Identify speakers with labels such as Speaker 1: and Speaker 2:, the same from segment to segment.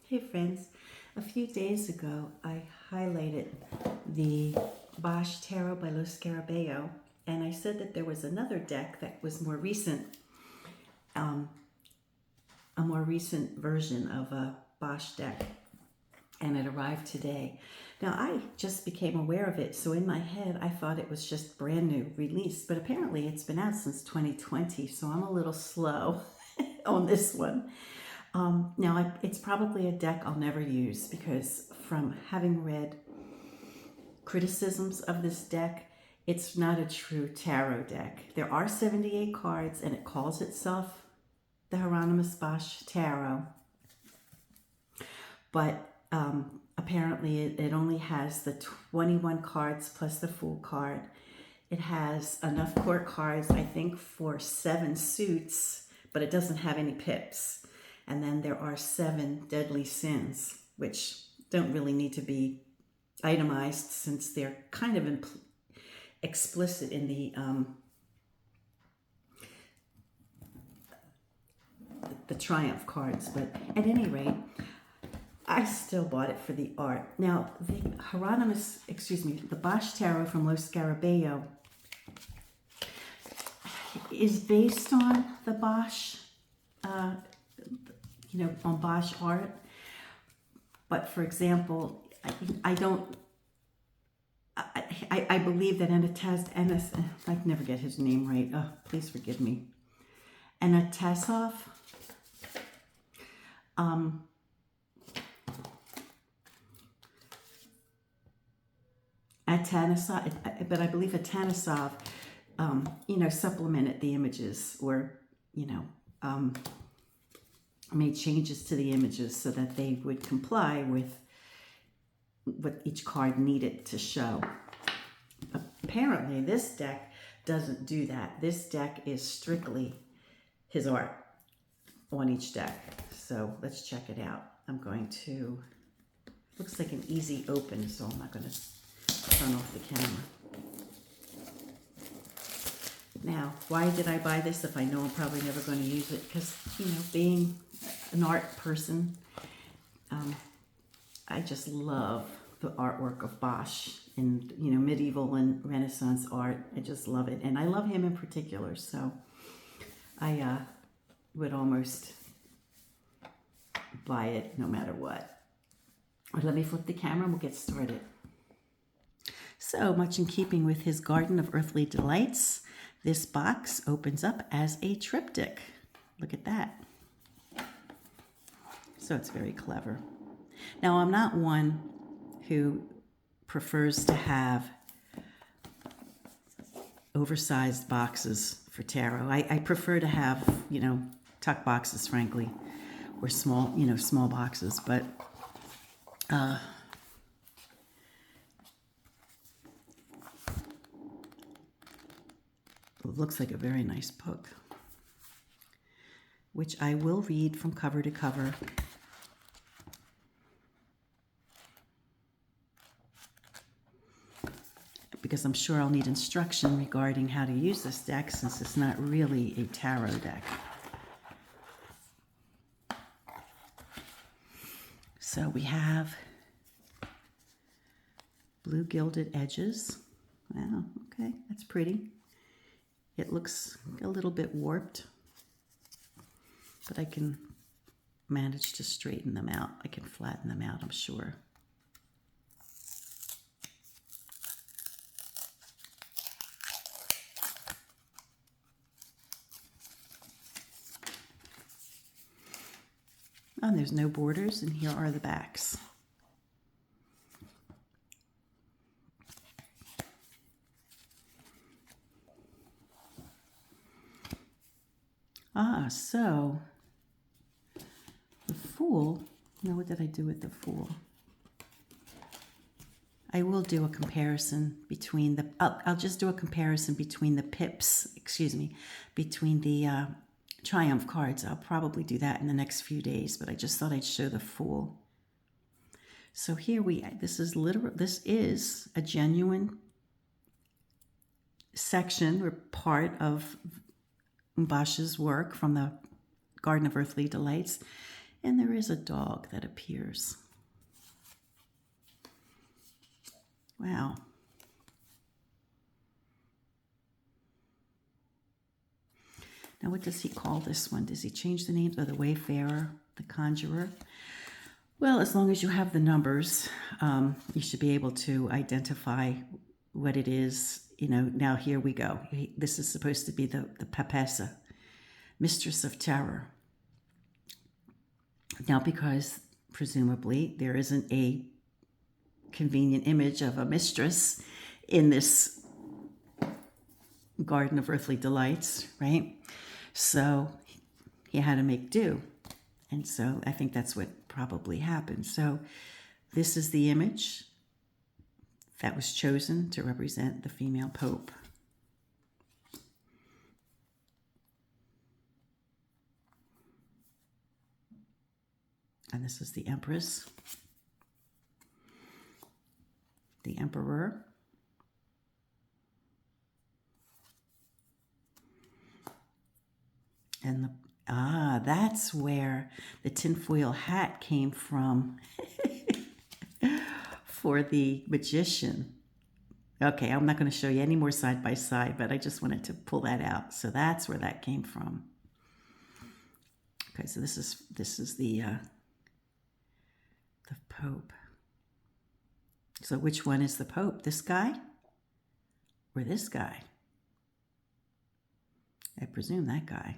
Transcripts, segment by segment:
Speaker 1: Hey friends, a few days ago I highlighted the Bosch Tarot by Lo Scarabeo, and I said that there was another deck that was more recent, a more recent version of a Bosch deck, and it arrived today. Now I just became aware of it, so in my head I thought it was just brand new release, but apparently it's been out since 2020, so I'm a little slow on this one. Now, it's probably a deck I'll never use because from having read criticisms of this deck, it's not a true tarot deck. There are 78 cards and it calls itself the Hieronymus Bosch Tarot, but apparently it only has the 21 cards plus the Fool card. It has enough court cards, I think, for 7 suits, but it doesn't have any pips. And then there are 7 deadly sins, which don't really need to be itemized since they're kind of explicit in the Triumph cards. But at any rate, I still bought it for the art. Now, the the Bosch Tarot from Lo Scarabeo is based on the Bosch, on Bosch art. But for example, I believe that I can never get his name right. Oh, please forgive me. Anatasov. But I believe Atanasov, supplemented the images or, made changes to the images so that they would comply with what each card needed to show. Apparently, this deck doesn't do that. This deck is strictly his art on each deck. So let's check it out. I'm going to, looks like an easy open, so I'm not going to turn off the camera. Now, why did I buy this if I know I'm probably never going to use it? Because, being an art person, I just love the artwork of Bosch and, medieval and Renaissance art. I just love it. And I love him in particular. So I would almost buy it no matter what. Let me flip the camera and we'll get started. So much in keeping with his Garden of Earthly Delights, this box opens up as a triptych. Look at that. So it's very clever. Now, I'm not one who prefers to have oversized boxes for tarot. I prefer to have, tuck boxes, frankly, or small boxes, but it looks like a very nice book, which I will read from cover to cover. Because I'm sure I'll need instruction regarding how to use this deck since it's not really a tarot deck. So we have blue gilded edges. Wow, okay, that's pretty. It looks a little bit warped, but I can manage to straighten them out. I can flatten them out, I'm sure. Oh, and there's no borders, and here are the backs. So the Fool, now what did I do with the Fool? I will do a comparison between the, I'll just do a comparison between the pips, between the Triumph cards. I'll probably do that in the next few days, but I just thought I'd show the Fool. So here this is a genuine section or part of Bosch's work from the Garden of Earthly Delights. And there is a dog that appears. Wow. Now, what does he call this one? Does he change the names of the Wayfarer, the Conjurer? Well, as long as you have the numbers, you should be able to identify what it is. You know, now here we go. This is supposed to be the Papessa, Mistress of Terror. Now, because presumably there isn't a convenient image of a mistress in this Garden of Earthly Delights, right? So he had to make do. And so I think that's what probably happened. So this is the image that was chosen to represent the female pope. And this is the Empress, the Emperor, and that's where the tinfoil hat came from for the magician. Okay, I'm not going to show you any more side by side, but I just wanted to pull that out. So that's where that came from. Okay, so this is the Pope. So which one is the Pope? This guy or this guy? I presume that guy.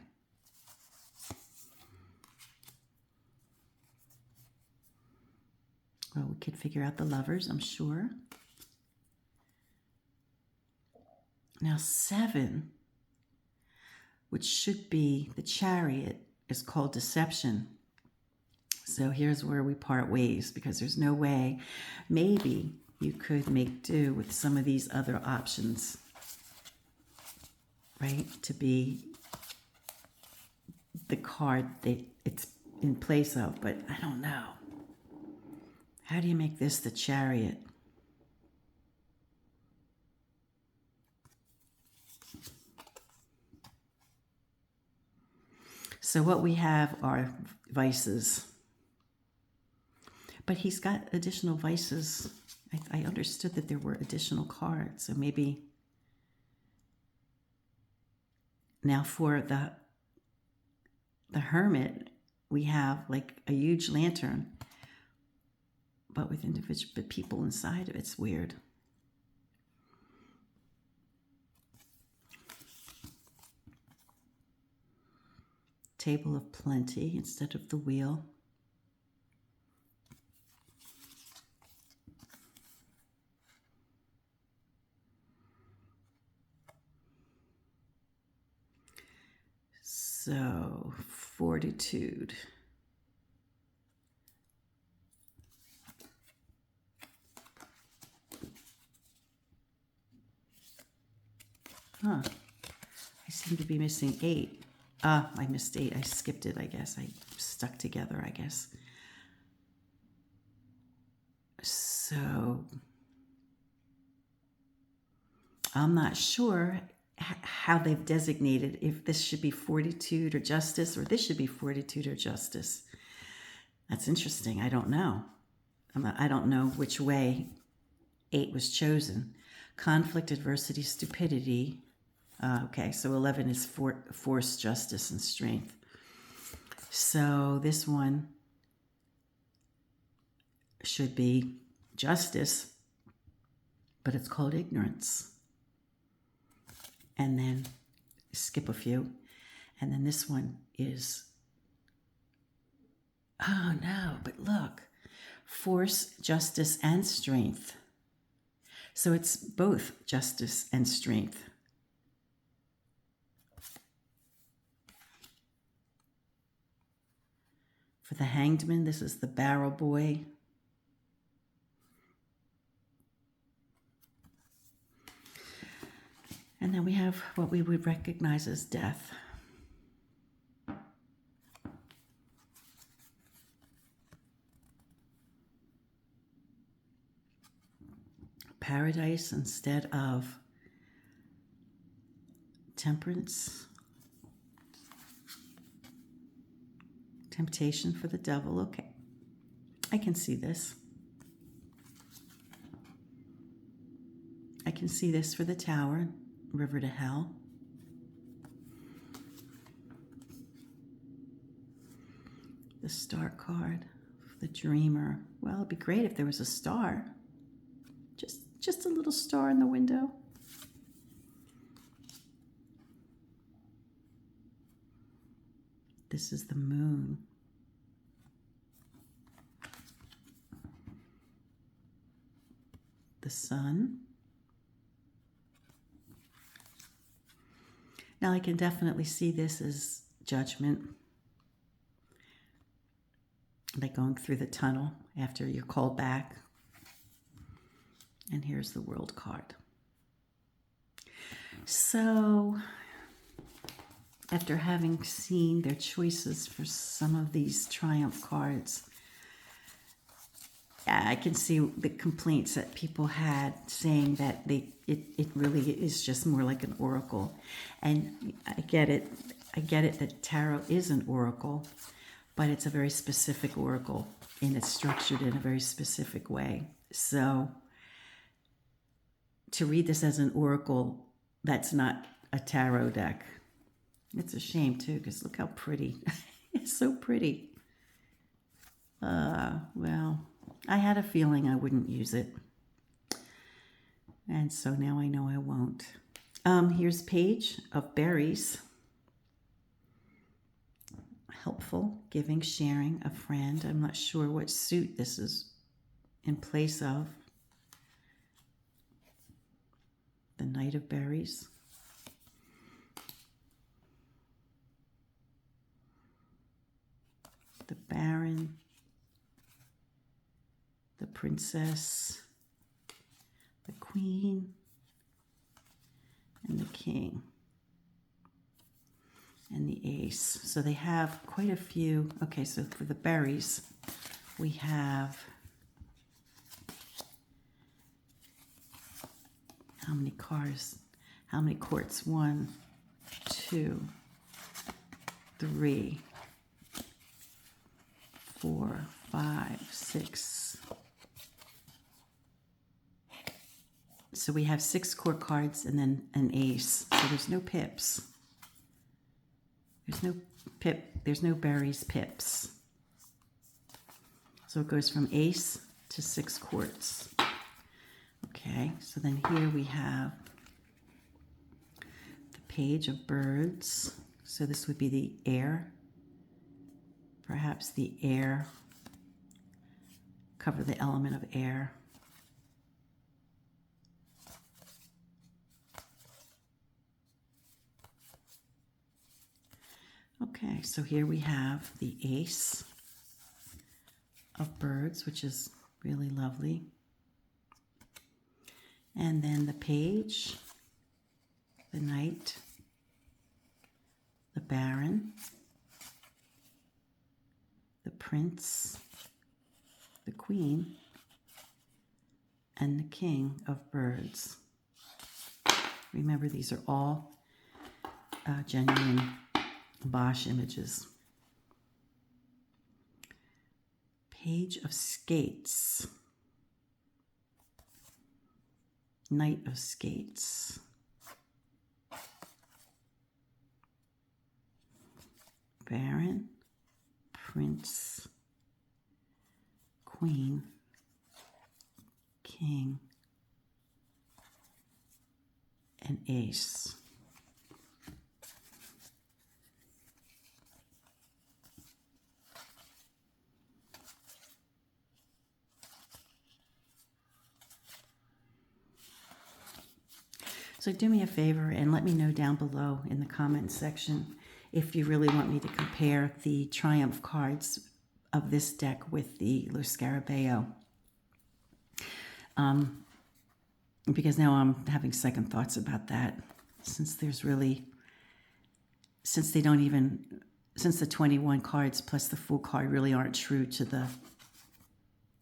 Speaker 1: Well, we could figure out the lovers, I'm sure. Now 7, which should be the Chariot, is called Deception. So here's where we part ways, because there's no way. Maybe you could make do with some of these other options, right? To be the card that it's in place of, but I don't know. How do you make this the Chariot? So what we have are vices. But he's got additional vices. I understood that there were additional cards. So maybe now for the Hermit, we have like a huge lantern, but with individual people inside of it. It's weird. Table of Plenty instead of the wheel. So, fortitude. I seem to be missing 8. I missed 8. I skipped it, I guess. I stuck together, I guess. So, I'm not sure how they've designated if this should be fortitude or justice, or this should be fortitude or justice. That's interesting. I don't know. I don't know which way 8 was chosen. Conflict, adversity, stupidity. Okay, so 11 is force, justice, and strength. So this one should be justice, but it's called ignorance. And then skip a few. And then this one is, oh no, but look, force, justice, and strength. So it's both justice and strength. For the Hanged Man, this is the Barrel Boy. And then we have what we would recognize as death. Paradise instead of Temperance. Temptation for the devil. Okay. I can see this. I can see this for the Tower, River to Hell. The Star card, the Dreamer. Well, it'd be great if there was a star. Just a little star in the window. This is the Moon. The Sun. Now I can definitely see this as Judgment. Like going through the tunnel after you're called back. And here's the World card. So, after having seen their choices for some of these Triumph cards, I can see the complaints that people had saying that it really is just more like an oracle. And I get it. I get it that tarot is an oracle, but it's a very specific oracle and it's structured in a very specific way. So to read this as an oracle, that's not a tarot deck. It's a shame too, because look how pretty. It's so pretty. Well, I had a feeling I wouldn't use it. And so now I know I won't. Here's Page of Berries. Helpful, giving, sharing, a friend. I'm not sure what suit this is in place of. The Knight of Berries. The Baron. The Princess. The Queen. And the King. And the Ace. So they have quite a few. Okay, so for the berries, we have how many cars? How many courts? 1, 2, 3, 4, 5, 6. So we have 6 court cards and then an ace. So there's no pips. There's no pip. There's no berries pips. So it goes from ace to 6 courts. Okay, so then here we have the Page of Birds. So this would be the air. Perhaps the air. Cover the element of air. Okay, so here we have the Ace of Birds, which is really lovely. And then the Page, the Knight, the Baron, the Prince, the Queen, and the King of Birds. Remember, these are all genuine Bosch images. Page of Skates. Knight of Skates. Baron, Prince, Queen, King, and Ace. So do me a favor and let me know down below in the comments section if you really want me to compare the Triumph cards of this deck with the Lo Scarabeo. Because now I'm having second thoughts about that, since the 21 cards plus the full card really aren't true to the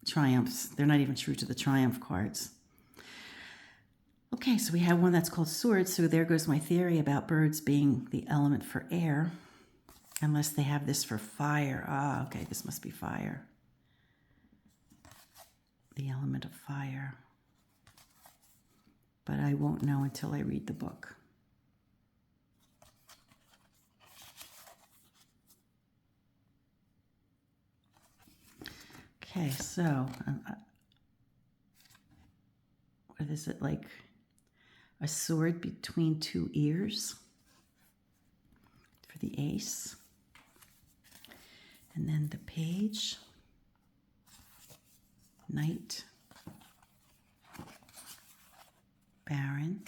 Speaker 1: Triumphs. They're not even true to the Triumph cards. Okay, so we have one that's called Swords, so there goes my theory about birds being the element for air. Unless they have this for fire. Ah, okay, this must be fire. The element of fire. But I won't know until I read the book. Okay, so what is it, like a sword between two ears for the ace? And then the page, knight, baron,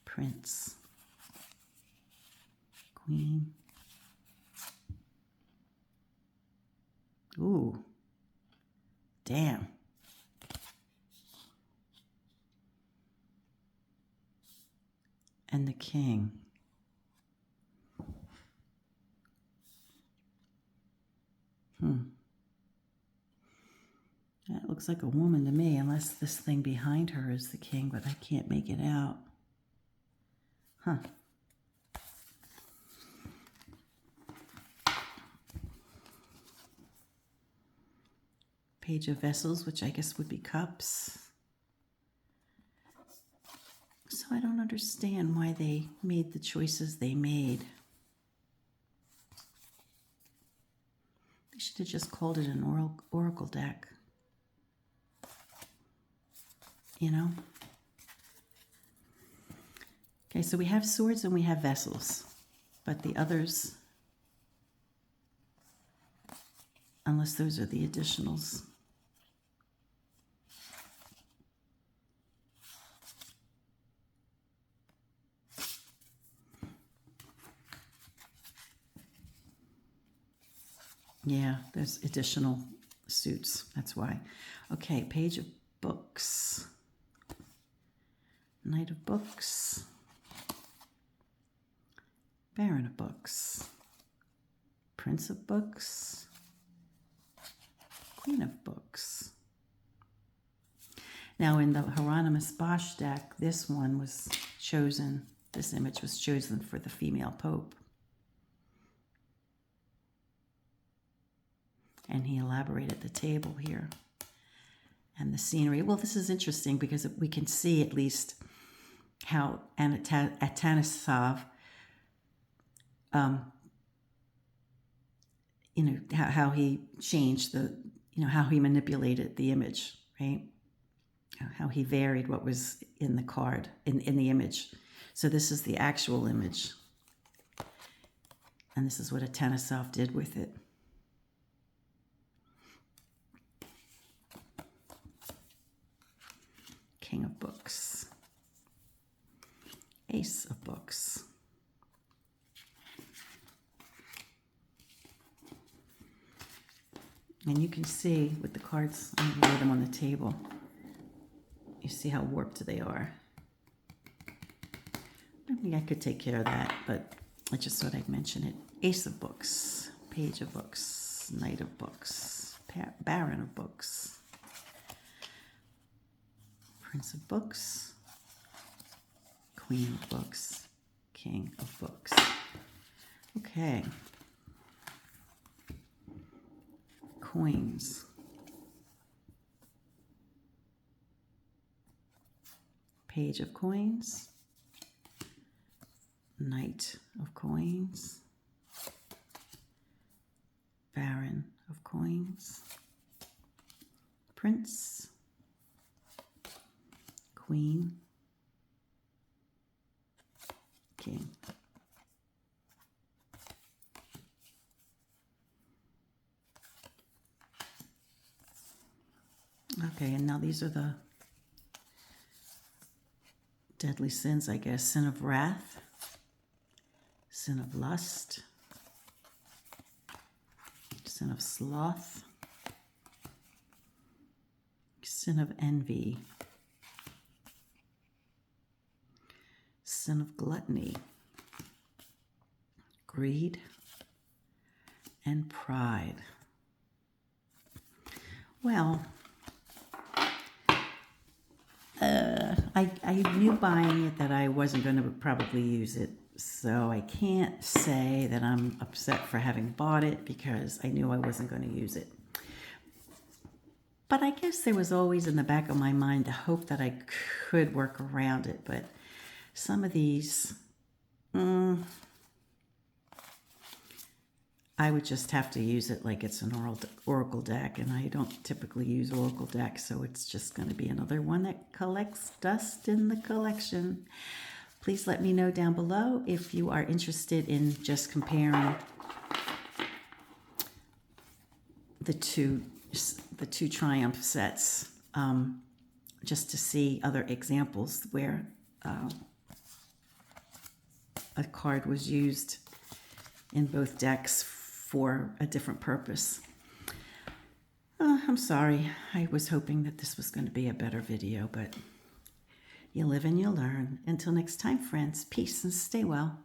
Speaker 1: prince, queen. Ooh, damn. And the king. That looks like a woman to me, unless this thing behind her is the king, but I can't make it out. Huh. Page of vessels, which I guess would be cups. So I don't understand why they made the choices they made. They should have just called it an oracle deck. You know? Okay, so we have swords and we have vessels, but the others, unless those are the additionals. Yeah, there's additional suits, that's why. Okay, page of books. Knight of books. Baron of books. Prince of books. Queen of books. Now in the Hieronymus Bosch deck, this one was chosen, this image was chosen for the female pope. And he elaborated the table here and the scenery. Well, this is interesting because we can see at least how Atanisov, how he changed how he manipulated the image, right? How he varied what was in the card, in the image. So this is the actual image. And this is what Atanisov did with it. King of books. Ace of books. And you can see with the cards, I'm going to lay them on the table. You see how warped they are. I think I could take care of that, but I just thought I'd mention it. Ace of books, page of books, knight of books, baron of books, prince of books, queen of books, king of books. Okay. Coins. Page of coins. Knight of coins. Baron of coins. Prince. Queen. King. Okay, and now these are the deadly sins, I guess. Sin of wrath, sin of lust, sin of sloth, sin of envy, sin of gluttony, greed, and pride. Well, I knew buying it that I wasn't going to probably use it. So I can't say that I'm upset for having bought it because I knew I wasn't going to use it. But I guess there was always in the back of my mind the hope that I could work around it. But some of these, I would just have to use it like it's an Oracle deck, and I don't typically use Oracle decks, so it's just going to be another one that collects dust in the collection. Please let me know down below if you are interested in just comparing the two Triumph sets, just to see other examples where a card was used in both decks for a different purpose. I'm sorry. I was hoping that this was going to be a better video, but you live and you learn. Until next time, friends, peace and stay well.